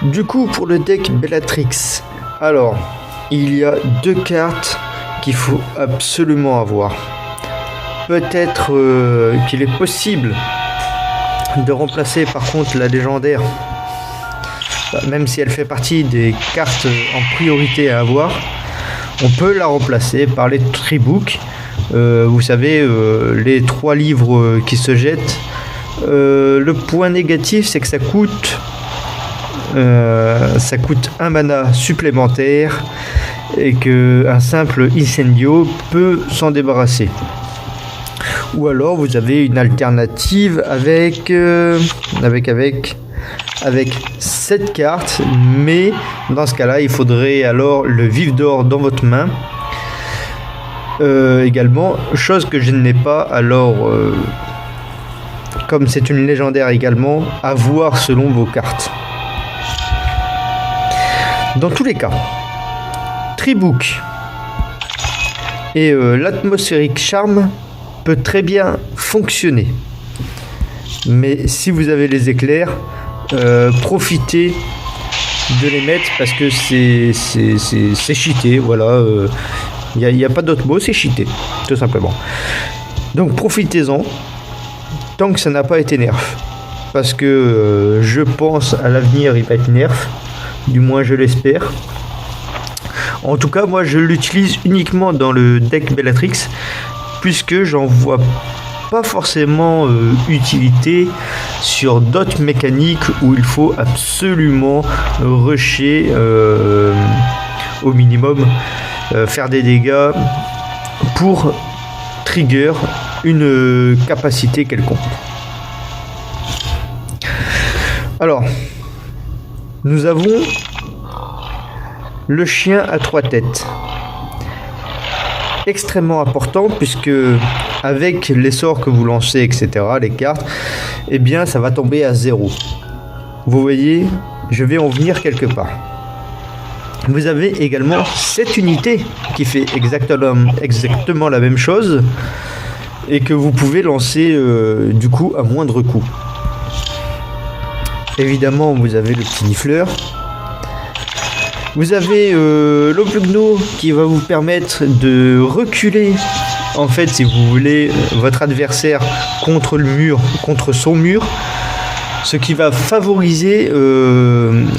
Du coup, pour le deck Bellatrix, alors, il y a 2 cartes qu'il faut absolument avoir. Peut-être qu'il est possible de remplacer par contre la légendaire, même si elle fait partie des cartes en priorité à avoir. On peut la remplacer par les Tribooks. Vous savez, les 3 livres qui se jettent. Le point négatif, c'est que ça coûte 1 mana supplémentaire et qu'un simple Incendio peut s'en débarrasser. Ou alors vous avez une alternative avec cette carte, mais dans ce cas-là, il faudrait alors le vif d'or dans votre main. Également, chose que je n'ai pas, alors comme c'est une légendaire également, à voir selon vos cartes. Dans tous les cas, Tribook et l'atmosphérique charme peut très bien fonctionner. Mais si vous avez les éclairs, profitez de les mettre parce que c'est cheaté, voilà. Il n'y a pas d'autre mot, c'est cheaté, tout simplement. Donc profitez-en, tant que ça n'a pas été nerf. Parce que je pense à l'avenir, il va être nerf. Du moins, je l'espère. En tout cas, moi, je l'utilise uniquement dans le deck Bellatrix, puisque j'en vois pas forcément utilité sur d'autres mécaniques où il faut absolument rusher au minimum, faire des dégâts pour trigger une capacité quelconque. Alors, nous avons le chien à 3 têtes. Extrêmement important puisque avec les sorts que vous lancez, etc., les cartes, eh bien ça va tomber à 0. Vous voyez, je vais en venir quelque part. Vous avez également cette unité qui fait exactement la même chose et que vous pouvez lancer du coup à moindre coût. Évidemment, vous avez le petit nifleur. Vous avez l'Oblugno qui va vous permettre de reculer, en fait, si vous voulez, votre adversaire contre le mur, contre son mur, ce qui va favoriser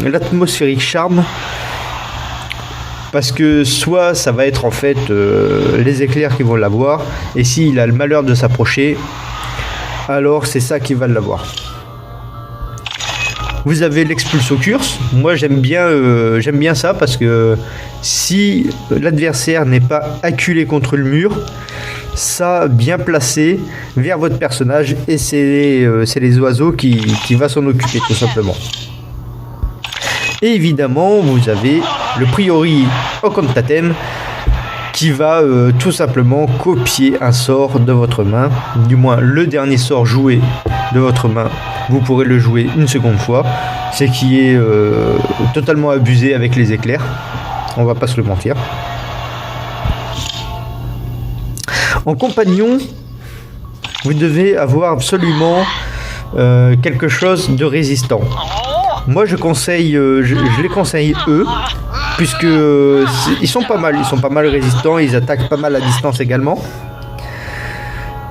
l'atmosphérique charme, parce que soit ça va être en fait les éclairs qui vont l'avoir, et s'il a le malheur de s'approcher, alors c'est ça qui va l'avoir. Vous avez l'expulso curse. Moi j'aime bien ça parce que si l'adversaire n'est pas acculé contre le mur, ça bien placé vers votre personnage et c'est les oiseaux qui va s'en occuper tout simplement. Et évidemment vous avez le priori Ocontatem qui va tout simplement copier un sort de votre main, du moins le dernier sort joué de votre main, vous pourrez le jouer une seconde fois, ce qui est totalement abusé avec les éclairs, on va pas se le mentir. En compagnon, vous devez avoir absolument quelque chose de résistant. Moi je conseille, je les conseille eux, puisque ils sont pas mal résistants, ils attaquent pas mal à distance également.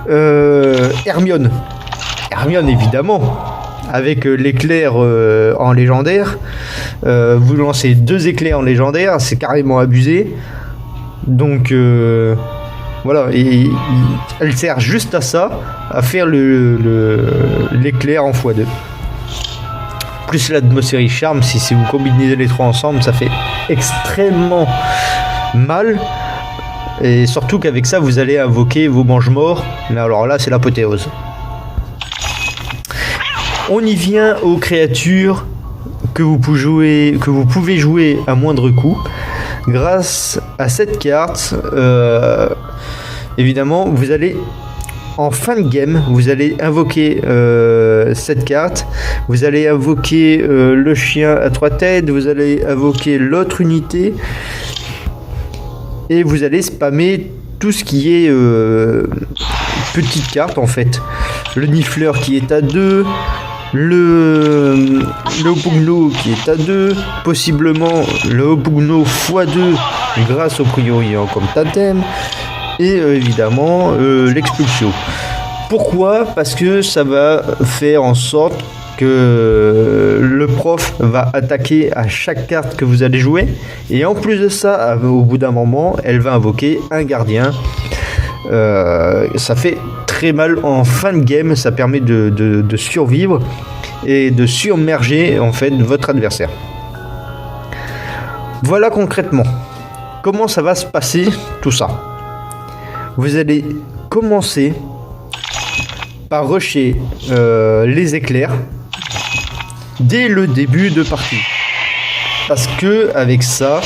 Hermione évidemment, avec l'éclair en légendaire, vous lancez 2 éclairs en légendaire, c'est carrément abusé. Donc voilà, elle sert juste à ça, à faire l'éclair en x2. Plus l'atmosphérique charme, si vous combinez les 3 ensemble, ça fait extrêmement mal. Et surtout qu'avec ça, vous allez invoquer vos mange-morts. Mais alors là, c'est l'apothéose. On y vient aux créatures que vous pouvez jouer à moindre coût. Grâce à cette carte, évidemment, vous allez... En fin de game, vous allez invoquer cette carte, vous allez invoquer le chien à 3 têtes, vous allez invoquer l'autre unité, et vous allez spammer tout ce qui est petite carte en fait. Le nifleur qui est à 2, le Hopugno qui est à 2, possiblement le Hopugno x2 grâce au Priorian comme totem, et évidemment l'Expulsio. Pourquoi? Parce que ça va faire en sorte que le prof va attaquer à chaque carte que vous allez jouer, et en plus de ça, au bout d'un moment, elle va invoquer un gardien. Ça fait très mal en fin de game, ça permet de survivre et de submerger en fait votre adversaire. Voilà concrètement comment ça va se passer tout ça. Vous allez commencer par rusher les éclairs dès le début de partie, parce que avec ça,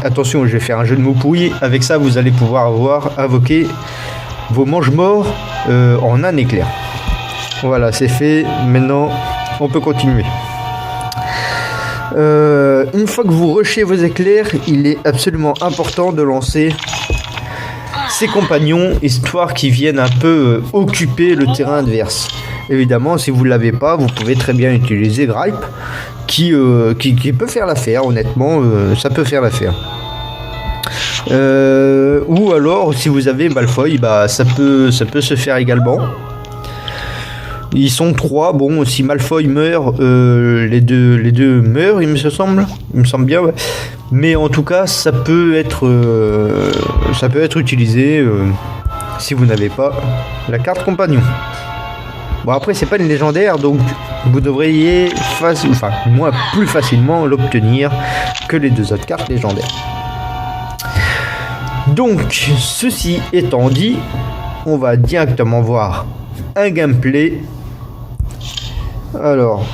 attention, je vais faire un jeu de mots pourri, avec ça vous allez pouvoir invoquer vos mange-morts en un éclair. Voilà, c'est fait, maintenant on peut continuer. Une fois que vous rushez vos éclairs, il est absolument important de lancer ses compagnons, histoire qu'ils viennent un peu occuper le terrain adverse. Évidemment, si vous ne l'avez pas, vous pouvez très bien utiliser Gripe, qui peut faire l'affaire, honnêtement, ça peut faire l'affaire. Ou alors, si vous avez Malfoy, bah, ça peut se faire également. Ils sont 3, bon, si Malfoy meurt, les deux meurent, il me semble bien, ouais. Mais en tout cas, ça peut être utilisé si vous n'avez pas la carte compagnon. Bon, après, c'est pas une légendaire, donc vous devriez plus facilement l'obtenir que les 2 autres cartes légendaires. Donc, ceci étant dit, on va directement voir un gameplay. Alors,